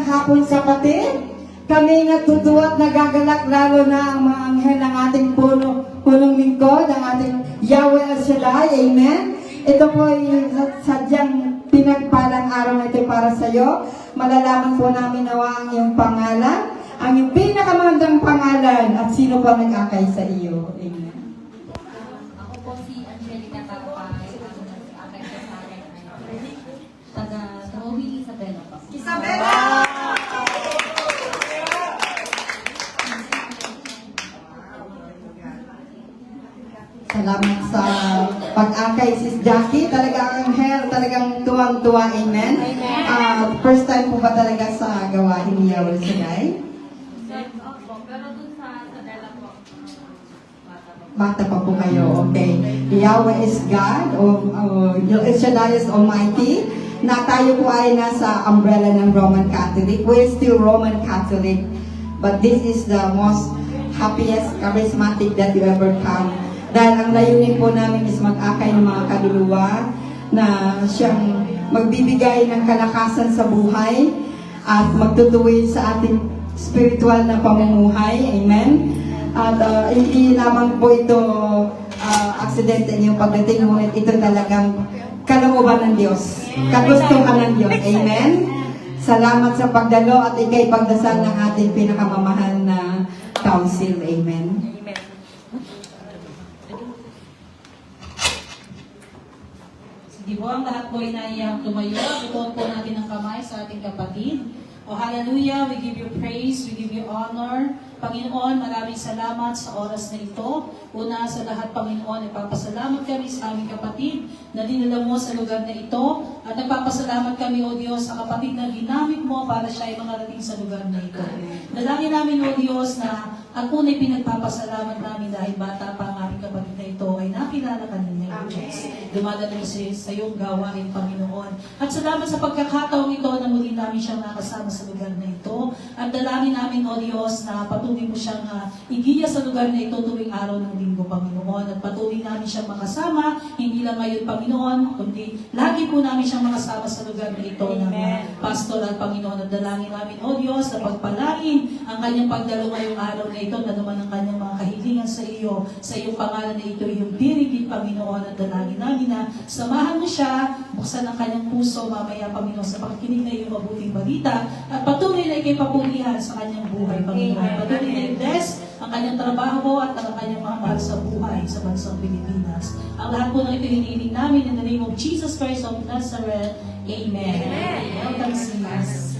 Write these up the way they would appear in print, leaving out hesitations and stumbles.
hapon kapatid. Kami nga tutuwa at nagagalak lalo na ang mga anghel ng ating punong lingkod, ang ating Yahweh El Shaddai. Amen. Ito po ay sadyang pinagpalang araw na ito para sa iyo. Malalaman po namin nawa ang iyong pangalan, ang iyong pinakamagandang pangalan at sino pa nag-akay sa iyo. Amen. Ako po si Angelica Tapay, akay sa akin ay taga Tawing Isabela po. Isabela! Salamat sa pag-akay, Sis Jackie. Talagang anghel, talagang tuwang-tuwa. Amen. First time po ba talaga sa gawain ni Yahweh El Shaddai? Pero dun sa Isabela po, Bata pa po kayo, okay. Yahweh is God, El Shaddai is Almighty, na tayo po ay nasa umbrella ng Roman Catholic. We're still Roman Catholic, but this is the most happiest, charismatic that you ever come. Dahil ang layunin po namin is mag-akay ng mga kaluluwa na siyang magbibigay ng kalakasan sa buhay at magtutuwid sa ating spiritual na pamumuhay. Amen. At hindi lamang po ito aksidente niyong pagdating, ngunit ito talagang kalooban ng Diyos, kagustuhan ng Diyos. Amen. Salamat sa pagdalo at ikay pagdasal ng ating pinakamamahal na council. Amen. Sige po, ang lahat po ay naiyang tumayo. Ituon po natin ang kamay sa ating kapatid. O hallelujah, we give you praise, we give you honor. Panginoon, maraming salamat sa oras na ito. Una sa lahat, Panginoon, nagpapasalamat kami sa aming kapatid na dinala mo sa lugar na ito. At nagpapasalamat kami, O Diyos, sa kapatid na ginamit mo para siya ay makarating sa lugar na ito. Dalangin namin, O Diyos, na ang unay pinagpapasalamat namin dahil bata pa ang aming kapatid na ito ay nakilala ka ninyo, O Diyos. Dumadalo siya sa iyong gawain, Panginoon. At salamat sa pagkakataong ito na muli namin siyang nakasama sa lugar na ito. At dalangin namin, O Diyos, na patuloy mo siyang igiya sa lugar na ito tuwing araw ng linggo, Panginoon. At patuloy namin siyang makasama, hindi lang ngayon, Panginoon, kundi lagi po namin siyang makasama sa lugar na ito ng pastoral, Panginoon. At dalangin namin, O Diyos, na pagpalain ang kanyang pagdalo ngayong araw na ito, na naman ang kanyang mga kahilingan sa iyo, sa iyong pangalan na ito, iyong dirigit, Panginoon. At dalangin namin na samahan mo siya, buksan ang kanyang puso mamaya, Panginoon, sa pakikinig na iyong mabuting balita, at patuloy na ikay papulihan sa kanyang buhay, Panginoon. Patuloy na i-bless ang kanyang trabaho at ang kanyang mga mahal sa buhay sa bansang Pilipinas. Ang lahat po ng ito hinihiling namin in the name of Jesus Christ of Nazareth. Amen. Welcome, sinas.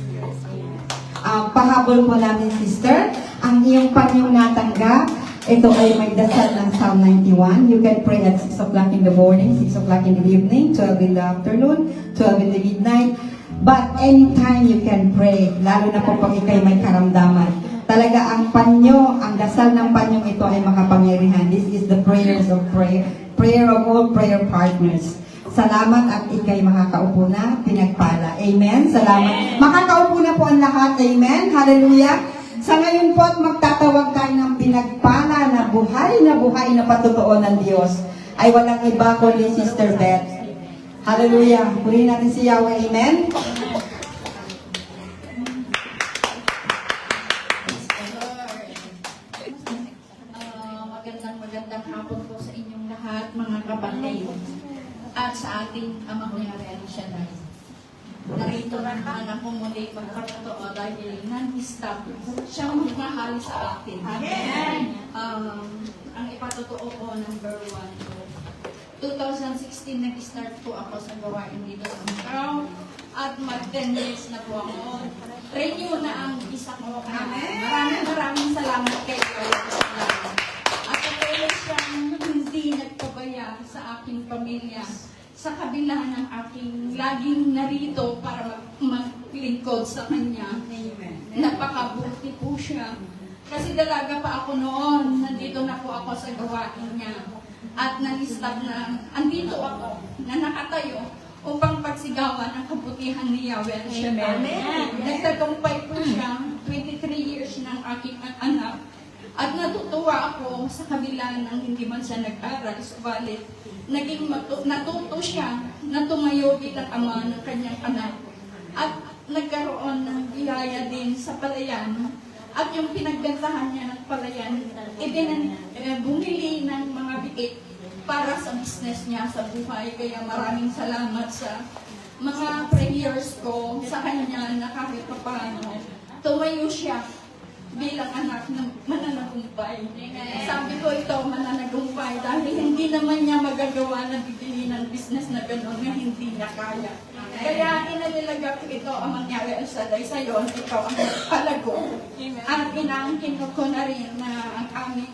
Pahabol po namin, sister, ang iyong panyong natanggap. Ito ay may dasal ng Psalm 91. You can pray at 6 o'clock in the morning, 6 o'clock in the evening, 12 in the afternoon, 12 in the midnight. But anytime you can pray, lalo na po pag ikay may karamdaman. Talaga ang panyo, ang dasal ng panyong ito ay makapangyarihan. This is the prayers of prayer of all prayer partners. Salamat at ikay makakaupo na, pinagpala. Amen? Salamat. Makakaupo na po ang lahat. Amen? Hallelujah. Sa ngayon po at magtatawag tayo ng pinagpala na buhay na patotoo ng Diyos ay walang iba kundi Sister Beth. Hallelujah. Purihin natin si Yahweh. Amen? Magandang hapon po sa inyong lahat, mga kapatid. At sa ating amang Yahweh El Shaddai. Narito na ako muli magkatotoo dahil non-stop siyang mahal sa atin. Amen. Ang ipatotoo ko, number 1. 2016 nag-start po ako sa gawain dito sa Macau. At mag-10 years na po ako. Renew na ang isa ko. Maraming salamat kay Lord. At ako siyang hindi nagpabaya sa aking pamilya. Sa kabila ng aking laging narito para maglingkod sa Kanya. Napakabuti po siya. Kasi dalaga pa ako noon, nandito na po ako sa gawain niya. At na-stop na, andito ako, na nakatayo upang pagsigawan ang kabutihan ni Yahweh El Shaddai. Nagtagumpay po siya, 23 years ng aking anak. At natutuwa ako sa kabila ng hindi man siya nag-aral, subalit natuto siya na tumayo bilang ama ng kanyang anak. At nagkaroon ng biyaya din sa palayan at yung pinaggandahan niya ng palayan, bumili ng mga biik para sa business niya sa buhay. Kaya maraming salamat sa mga prayers ko sa kanya na kahit paano tumayo siya bilang anak ng mananagumpay. Sabi ko ito, mananagumpay, dahil hindi naman niya magagawa na bibili ng business na gano'n na hindi niya kaya. Kaya inalilaga ko ito ang mangyari sa day sa iyo, ikaw ang palago. At inaangkin ko na rin na ang aming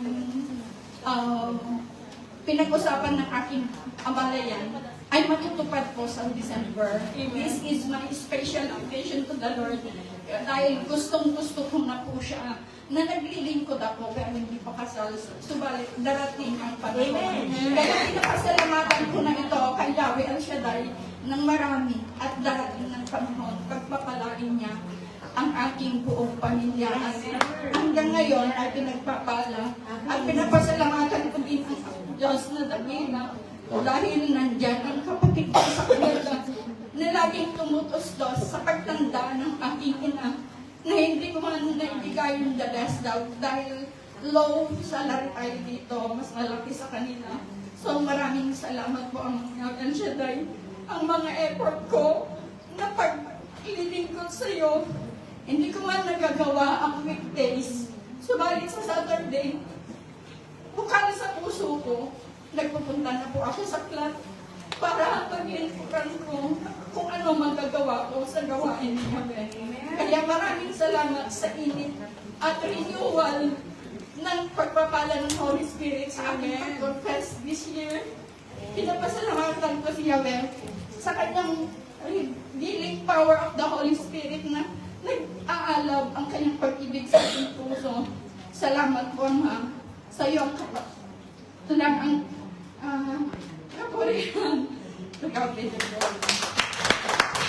pinag-usapan ng aking amalayan ay matutupad po sa December. This is my special occasion to the Lord. Dahil gustong-gusto ko na po siya na naglilingkod ako pero hindi pa kasal. Subalit, darating ang panahon. Kaya pinapasalamatan ko na ito kay Yahweh El Shaddai ng marami at darating ng panahon. Pagpapalain niya ang aking buong pamilya. At hanggang ngayon ay pinagpapala at pinapasalamatan ko din ang Diyos na dakila dahil nandyan ang kapatid ko sa kanila na laging tumutustos sa pagtanda ng aking ina na hindi ko man naibigay yung the best daw dahil low salary tayo dito, mas malaki sa kanila. So maraming salamat po ang mga El Shaddai, ang mga effort ko na paglilingkod sa iyo. Hindi ko man nagagawa ang weekdays. Subalit sa Saturday, bukal sa puso ko, nagpupunta na po ako sa club para paglingkuran ko kung ano magagawa ko sa gawain niya. Kaya maraming salamat sa init at renewal ng pagpapala ng Holy Spirit sa aking pag-confess this year. Pinapasalamatan ko si Yahweh sa kanyang revealing power of the Holy Spirit na nag-aalab ang kanyang pag-ibig sa aking puso. Salamat po, Ama. Sa iyo ang kapurihan.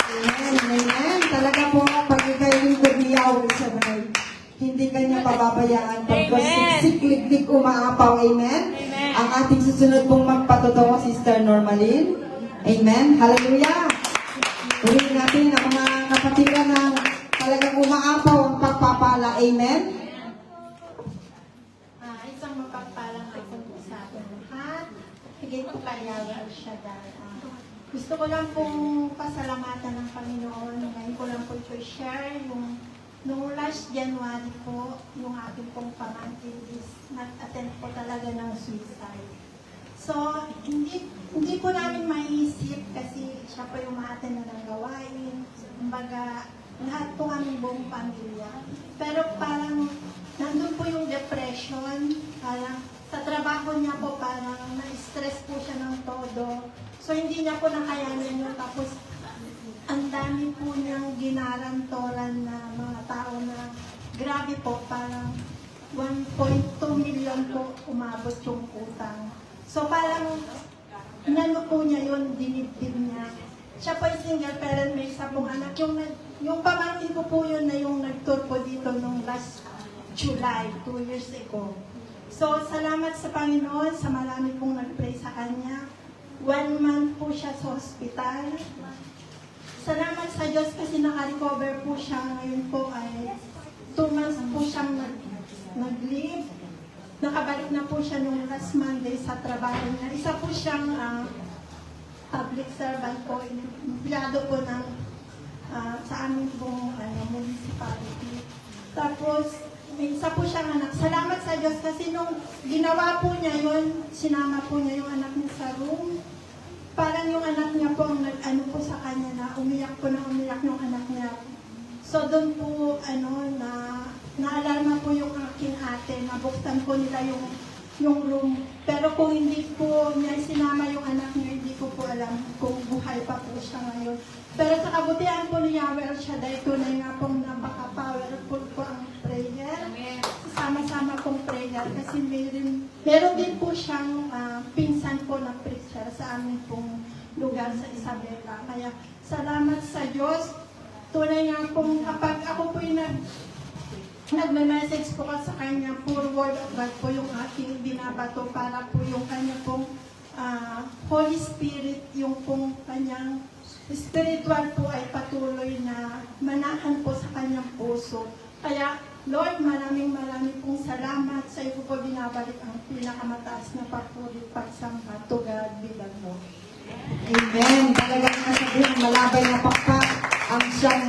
Amen, amen. Talaga po, pag ikaw'y lingkod ni Yahweh Shaddai, hindi kanya pababayaan pagka siklik-lik umaapaw. Amen? Ang ating susunod pong magpatotoo, Sister Normaline. Amen? Hallelujah! Ulitin natin ang mga kapatiran na talagang umaapaw ang pagpapala. Amen? Isang mapagpalang hapon po sa ating lahat. Higit po kay Yahweh El Shaddai. Gusto ko lang pong pasalamatan ng Panginoon. Ngayon ko lang po ito i-share. Noong last January po, yung ating pong pamangkin is nag-attend po talaga ng suicide. So, hindi po namin maiisip kasi siya po yung ma-attend na ng gawain. Kumbaga, lahat po aming buong pamilya. Pero parang nandun po yung depression, parang sa trabaho niya po parang na-stress po siya ng todo. So hindi niya po nakayanin yun. Tapos ang dami po niyang ginarantoran na mga tao na grabe po, parang 1.2 million po umabot yung utang. So parang inano po niya yun, dinibdib niya. Siya po ay single parent, may isa pong anak. Yung pamangkin ko po yun na yung nag-tour po dito nung last July, 2 years ago. So, salamat sa Panginoon, sa marami pong nag-pray sa Kanya. 1 month po siya sa hospital. Salamat sa Diyos kasi naka-recover po siya. Ngayon po ay 2 months po siyang nag-leave. Nakabalik na po siya nung last Monday sa trabaho niya. Isa po siyang public servant po, empleyado po ng sa aming pong municipality. Tapos, may isa po siyang anak. Salamat sa Diyos kasi nung ginawa po niya yun, sinama po niya yung anak niya sa room. Parang yung anak niya po ang nag-ano po sa kanya na umiyak yung anak niya. So doon po, naalarma po yung aking ate, nabuksan po nila yung room. Pero kung hindi po niya sinama yung anak niya, hindi ko po alam kung buhay pa po siya ngayon. Pero sa kabutihan po ni Yahweh El Shaddai, tunay nga pong napaka-powerful po ang prayer. Sama-sama pong prayer kasi meron din po siyang pinsan po na preacher sa aming pong lugar sa Isabela. Kaya salamat sa Diyos. Tunay nga pong kapag ako po yung nagme-message po ka sa kanya, pure word of God po yung aking binabato para po yung kanya pong Holy Spirit, yung pong kanyang spiritual po ay patuloy na manahan po sa kanyang puso. Kaya, Lord, maraming pong salamat sa iyo po binabalik ang pinakamataas na papuri pagsamba. To God be the glory. Amen. Talagang nasabihin, malabay na pakpak ang siyang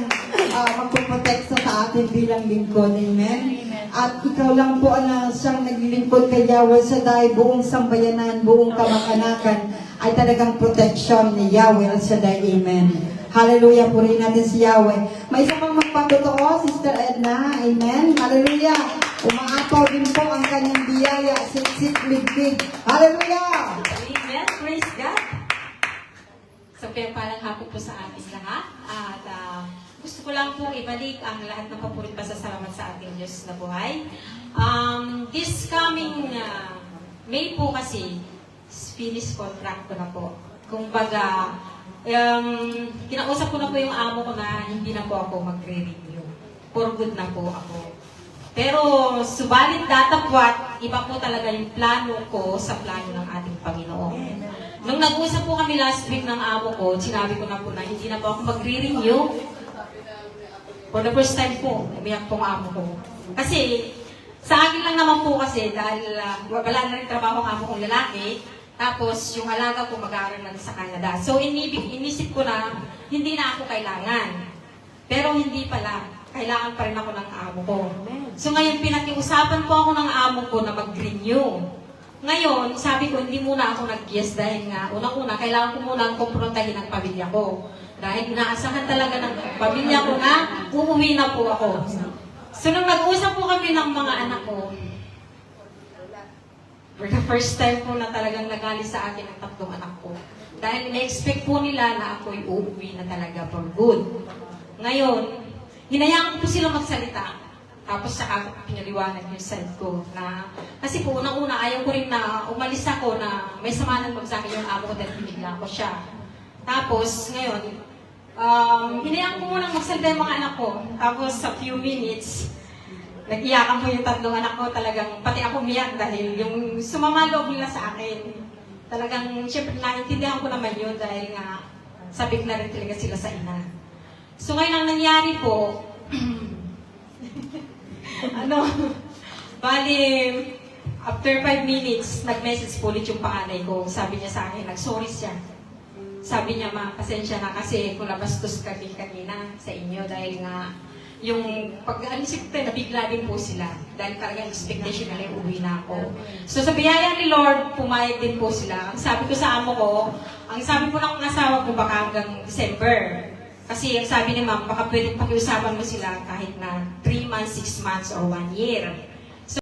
magpuprotekta sa atin bilang lingkod. Amen. At ikaw lang po ang siyang naglilingkod kay Yahweh Shaddai, buong sambayanan, buong kamag-anakan ay talagang protection ni Yahweh Shaddai. Amen. Hallelujah. Purihin natin si Yahweh. May isa pang magpatotoo, Sister Edna. Amen. Hallelujah. Umaapaw din po ang kanyang biyaya, siksik, ligpig. Hallelujah. Amen. Praise God. So, kaya palang hapon po sa ating lahat. At gusto ko lang po ibalik ang lahat ng papurit pasasalamat sa ating Diyos na buhay. This coming May po kasi, finish contract ko na po. Kumbaga, kinausap ko na po yung amo ko na hindi na po ako magre-renew. For good na po ako. Pero, subalit datapwat, iba po talaga yung plano ko sa plano ng ating Panginoon. Nung nag-usap po kami last week ng amo ko, sinabi ko na po na hindi na po ako magre-renew. For the first time po, umiyak po ang amo ko. Kasi, sa akin lang naman po kasi, dahil wala na rin trabaho ang amo kong lalaki, tapos yung alaga ko mag-aaral na sa Canada. So, inisip ko na, hindi na ako kailangan. Pero hindi pala, kailangan pa rin ako ng amo ko. So, ngayon, pinakiusapan po ako ng amo ko na mag-renew. Ngayon, sabi ko, hindi muna ako nag-yes dahil nga, unang-una, kailangan ko muna ang kumprontahin ng pamilya ko. Dahil inaasahan talaga ng pamilya ko na uuwi na po ako. So, nung nag-usap po kami ng mga anak ko, for the first time po na talagang nagali sa akin ang tatlong anak ko. Dahil ina-expect po nila na ako'y uuwi na talaga for good. Ngayon, hinayaan ko po silang magsalita. Tapos saka pinaliwanag yung side ko na, kasi po unang-una ayaw ko rin na umalis ako na may samanan mag sa akin yung amo ko dahil binigla ko siya. Tapos ngayon, hinayaan ko munang magsalita yung mga anak ko. Tapos sa few minutes, nag-iyakan ko yung tatlong anak ko, talagang pati ako umiyak dahil yung sumama loob nila sa akin. Talagang, syempre, naintindihan ko naman yun dahil nga sabik na rin talaga sila sa ina. So ngayon ang nangyari po, bali, after 5 minutes, nag-message po ulit yung panganay ko. Sabi niya sa akin, nag-sorry siya. Sabi niya, ma, pasensya na kasi kung nabastos kami kanina sa inyo dahil nga yung pag-anisip ko, nabigla din po sila dahil talagang expectation nila yung uwi na ako. So sa biyaya ni Lord, pumayag din po sila. Ang sabi ko sa amo ko, ang sabi ko ng asawa ko baka hanggang December. Kasi ang sabi ni ma'am, baka pwedeng pakiusapan mo sila kahit na 3 months, 6 months, or 1 year.